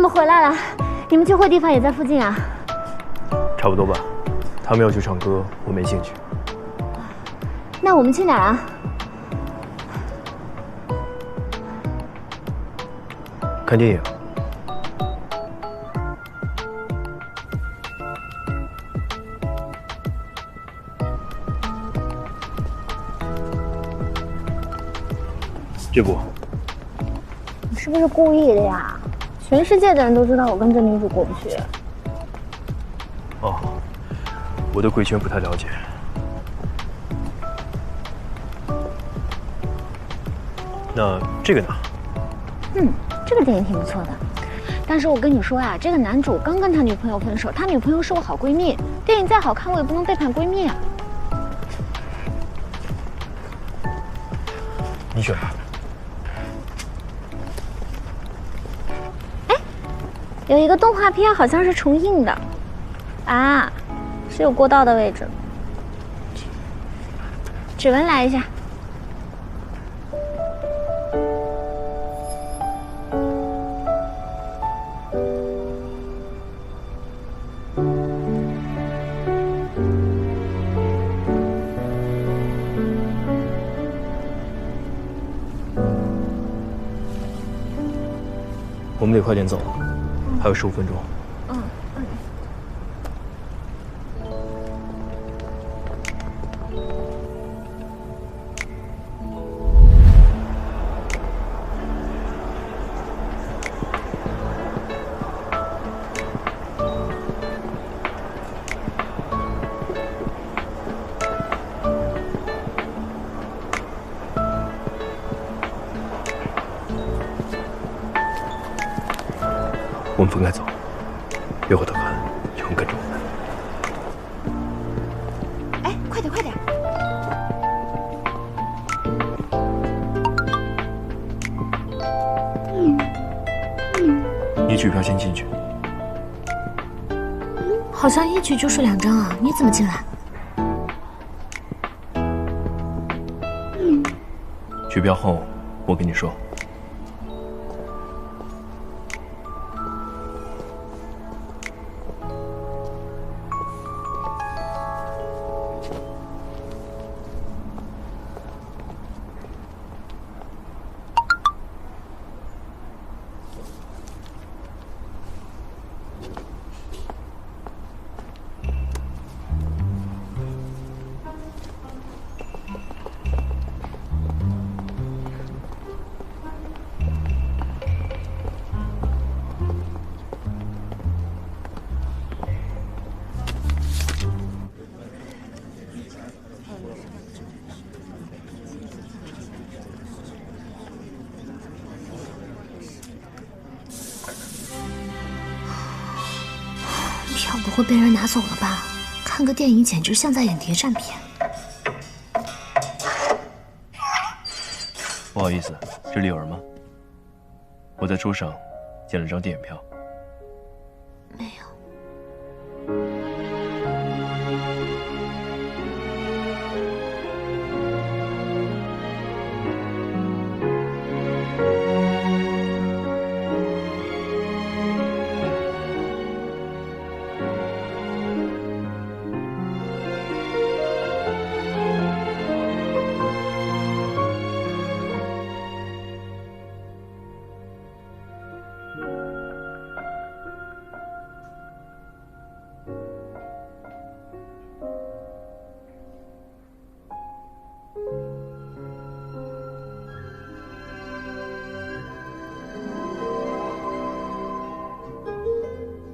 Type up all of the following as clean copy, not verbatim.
们回来了，你们聚会地方也在附近啊？差不多吧。他们要去唱歌，我没兴趣。那我们去哪儿啊？看电影。这不，你是不是故意的呀？全世界的人都知道我跟这女主过不去。哦，我对贵圈不太了解。那这个呢？这个电影挺不错的。但是我跟你说呀，这个男主刚跟他女朋友分手，他女朋友是我好闺蜜。电影再好看，我也不能背叛闺蜜啊。你选吧。有一个动画片好像是重映的，啊，是有过道的位置。指纹来一下。我们得快点走，还有15分钟。我们分开走，别回头看，有人跟着我们。哎，快点快点！你取票先进去。好像一局就是2张啊，你怎么进来？取票后，我跟你说。票不会被人拿走了吧？看个电影简直像在演谍战片。不好意思，这里有人吗？我在桌上捡了张电影票。没有。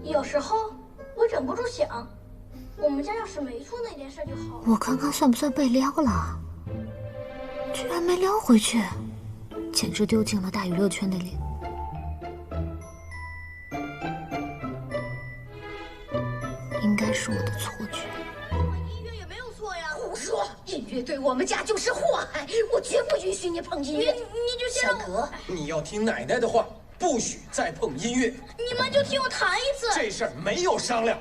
有时候我忍不住想，我们家要是没出那件事就好了。我刚刚算不算被撩了？居然没撩回去，简直丢尽了大娱乐圈的脸。应该是我的错觉。音乐也没有错呀。胡说！音乐对我们家就是祸害，我绝不允许你碰音乐。你就先小格，你要听奶奶的话，不许再碰音乐。你们就听我弹一次。这事儿没有商量。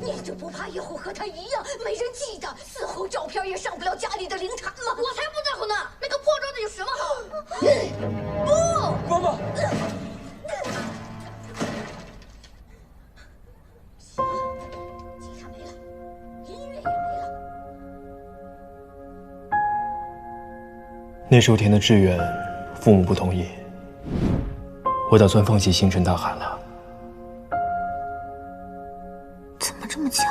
你就不怕以后和他一样没人记得，死后照片也上不了家里的灵坛吗？我才不在乎呢！那个破桌子有什么好？不，妈妈，那时候填的志愿，父母不同意，我打算放弃星辰大海了。怎么这么巧？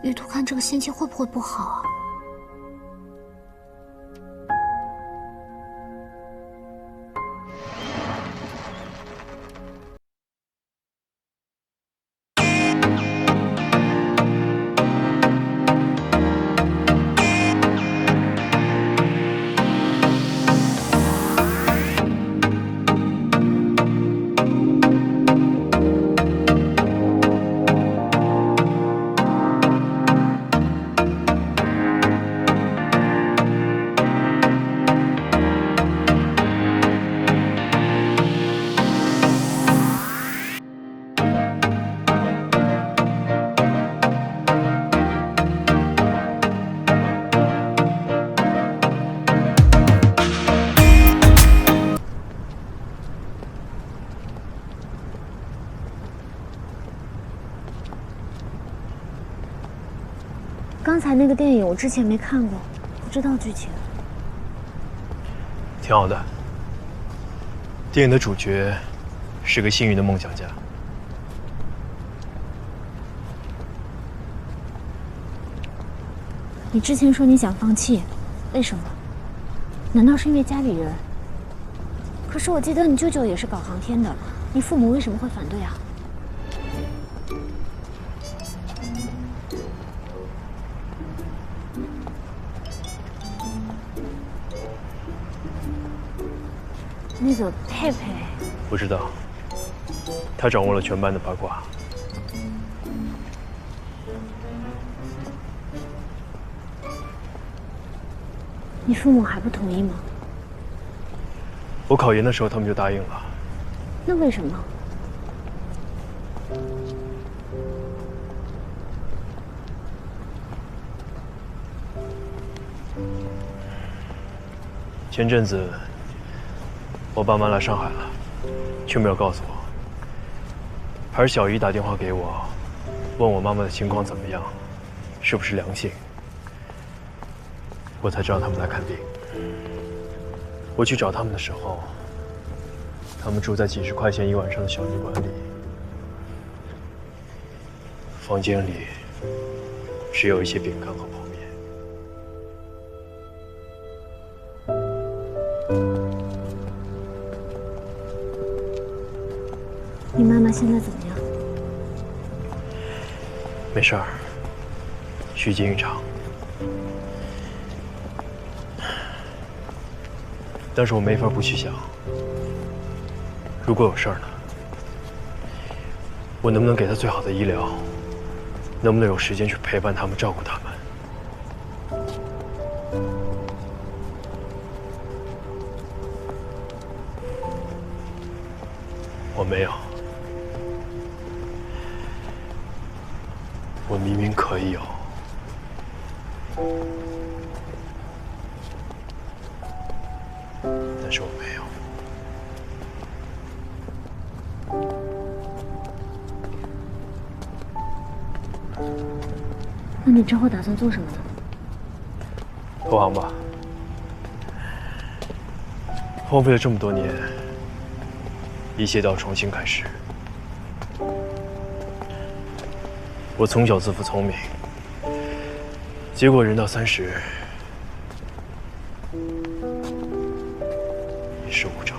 玉图看这个星期会不会不好啊？刚才那个电影我之前没看过，不知道剧情。挺好的。电影的主角是个幸运的梦想家。你之前说你想放弃，为什么？难道是因为家里人？可是我记得你舅舅也是搞航天的，你父母为什么会反对啊？那个佩佩，不知道，他掌握了全班的八卦。你父母还不同意吗？我考研的时候，他们就答应了。那为什么？前阵子，我爸妈来上海了，却没有告诉我。还是小姨打电话给我，问我妈妈的情况怎么样，是不是良性。我才知道他们来看病。我去找他们的时候，他们住在几10块钱一晚上的小旅馆里，房间里只有一些饼干和泡面。你妈妈现在怎么样？没事儿，虚惊一场。但是我没法不去想，如果有事儿呢，我能不能给她最好的医疗？能不能有时间去陪伴他们、照顾他们？我没有，我明明可以有。但是我没有。那你之后打算做什么呢？投行吧。荒废了这么多年，一切都要重新开始。我从小自负聪明，结果人到30，一事无成。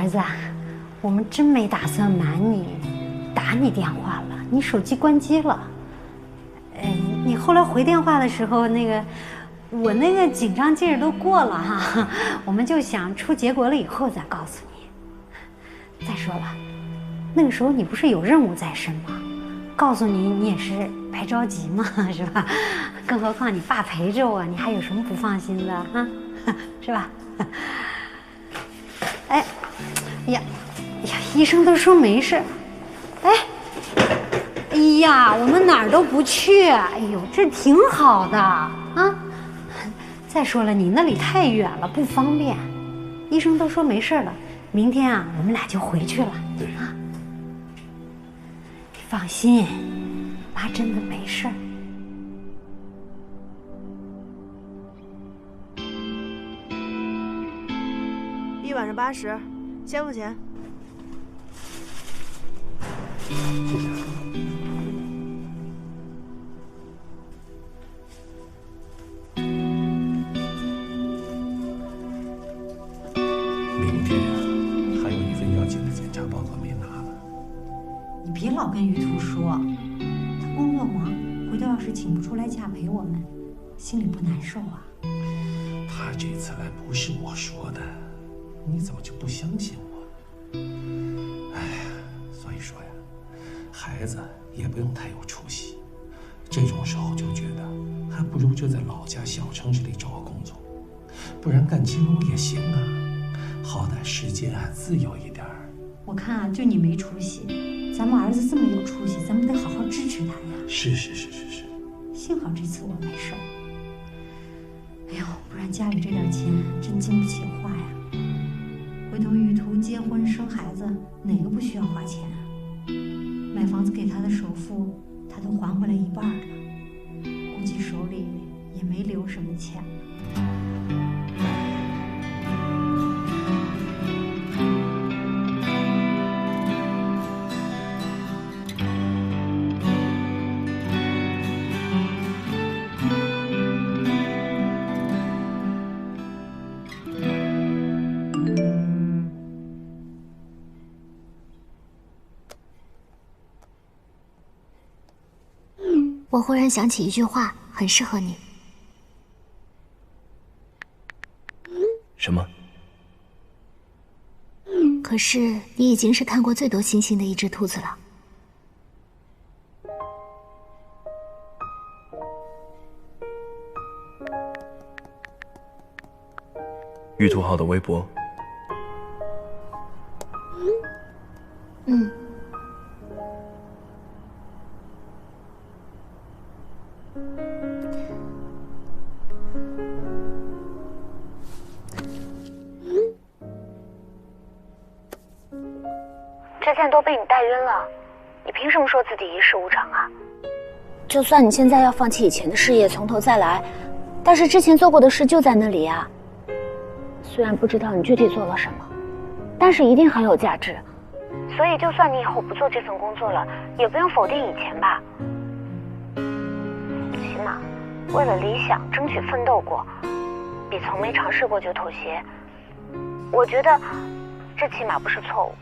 儿子，我们真没打算瞒你，打你电话了，你手机关机了。你后来回电话的时候，我那个紧张劲儿都过了哈，我们就想出结果了以后再告诉你。再说了，那个时候你不是有任务在身吗？告诉你，你也是白着急嘛，是吧？更何况你爸陪着我，你还有什么不放心的啊？是吧？哎呀，医生都说没事。哎呀，我们哪儿都不去。哎呦，这挺好的啊。再说了，你那里太远了，不方便。医生都说没事了，明天啊，我们俩就回去了。对啊，你放心，妈真的没事儿。一晚上80，先付钱。付钱。明天呀，还有一份要紧的检查报告没拿呢。你别老跟于途说，他工作忙，回头要是请不出来假陪我们，心里不难受啊？他这次来不是我说的，你怎么就不相信我？哎呀，所以说呀，孩子也不用太有出息，这种时候就觉得还不如就在老家小城市里找个工作，不然干金融也行啊，好歹时间还自由一点。我看啊，就你没出息，咱们儿子这么有出息，咱们得好好支持他呀。是。幸好这次我没事儿。哎呦，不然家里这点钱真经不起花呀。回头于途结婚生孩子，哪个不需要花钱啊？买房子给他的首付，他都还回来一半了，估计手里也没留什么钱了。我忽然想起一句话，很适合你。什么？可是你已经是看过最多星星的一只兔子了。玉兔号的微博。嗯。之前都被你带晕了，你凭什么说自己一事无成啊？就算你现在要放弃以前的事业，从头再来，但是之前做过的事就在那里啊。虽然不知道你具体做了什么，但是一定很有价值。所以就算你以后不做这份工作了，也不用否定以前吧。起码为了理想争取奋斗过，比从没尝试过就妥协，我觉得这起码不是错误。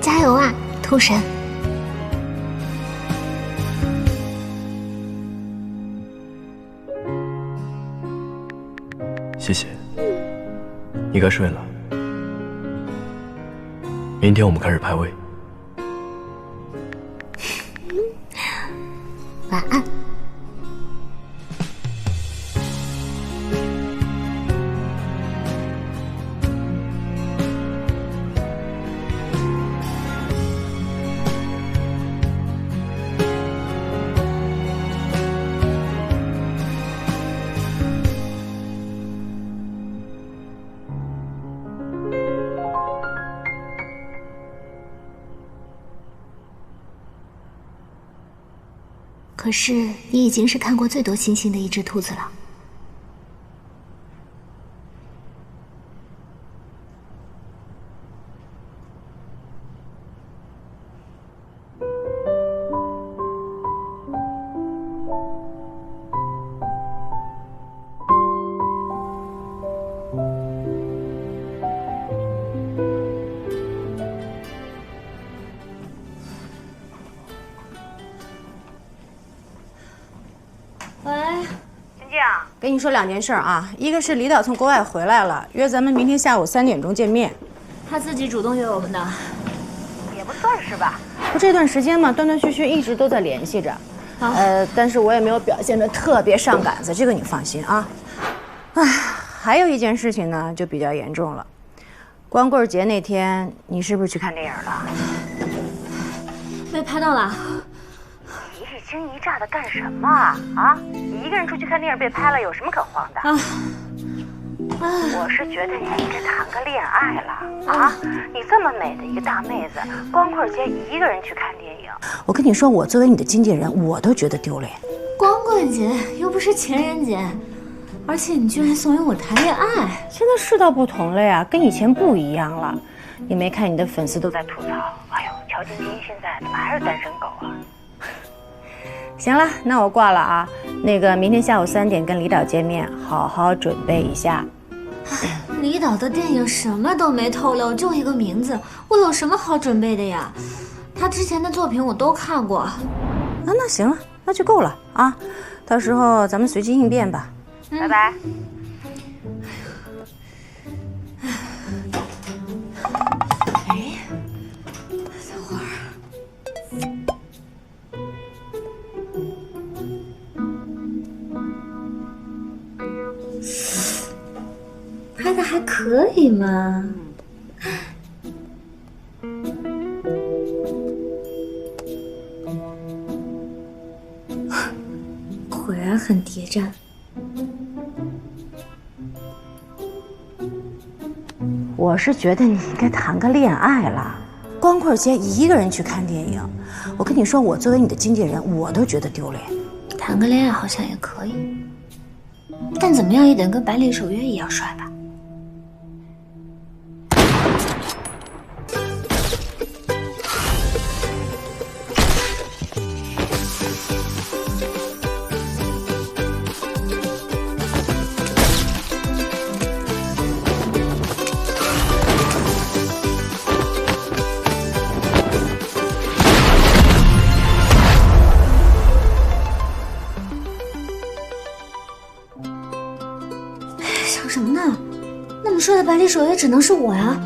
加油啊，兔神！谢谢。你该睡了，明天我们开始排位。晚安。可是你已经是看过最多星星的一只兔子了。跟你说2件事啊，一个是李导从国外回来了，约咱们明天下午3点钟见面。他自己主动约我们的，也不算是吧？不，这段时间嘛，断断续续一直都在联系着。但是我也没有表现得特别上杆子，这个你放心啊。还有一件事情呢，就比较严重了。光棍节那天，你是不是去看电影了？被拍到了。一惊一乍的干什么啊？你一个人出去看电影被拍了，有什么可慌的？我是觉得你应该谈个恋爱了啊！你这么美的一个大妹子，光棍节一个人去看电影，我跟你说，我作为你的经纪人，我都觉得丢脸。光棍节又不是情人节，而且你居然怂恿我谈恋爱。现在世道不同了呀，跟以前不一样了。你没看你的粉丝都在吐槽，哎呦，乔晶晶现在怎么还是单身狗啊？行了，那我挂了啊。那个明天下午3点跟李导见面，好好准备一下。李导的电影什么都没透露，就一个名字，我有什么好准备的呀？他之前的作品我都看过。那行了，那就够了啊。到时候咱们随机应变吧。拜拜。等会儿。拍的还可以嘛。果然很谍战。我是觉得你应该谈个恋爱了。光棍节一个人去看电影，我跟你说，我作为你的经纪人，我都觉得丢脸。谈个恋爱好像也可以，但怎么样也得跟百里守约一样帅吧。想什么呢？那么帅的百里守约只能是我呀！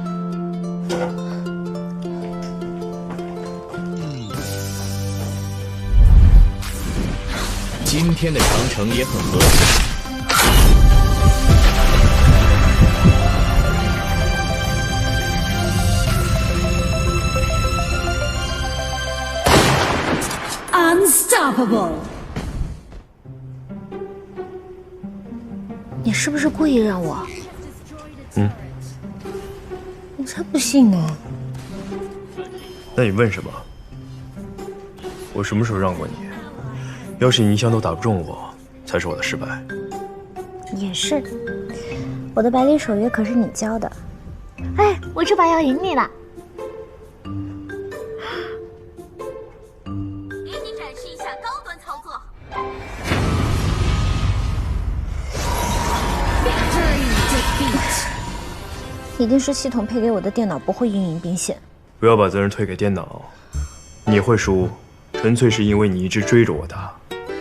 今天的长城也很和谐。Unstoppable！ 你是不是故意让我？我才不信呢！那你问什么？我什么时候让过你？要是你一枪都打不中我，才是我的失败。也是，我的百里守约可是你教的。哎，我这把要赢你了。给你展示一下高端操作。一定是系统配给我的电脑不会运营兵线。不要把责任推给电脑，你会输，纯粹是因为你一直追着我打，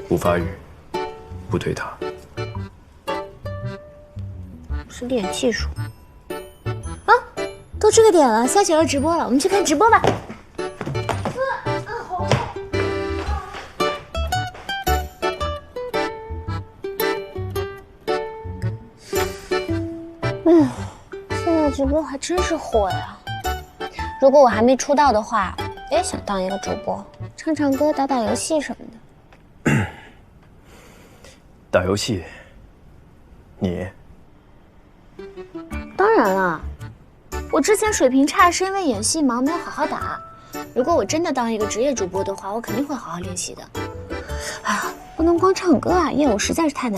不发育，不推塔。是练技术。啊，都这个点了，下雪要直播了，我们去看直播吧。现在直播还真是火呀！如果我还没出道的话，我也想当一个主播，唱唱歌、打打游戏什么的。打游戏，你？当然了，我之前水平差是因为演戏忙，没有好好打。如果我真的当一个职业主播的话，我肯定会好好练习的。哎呀，不能光唱歌啊，业务实在是太难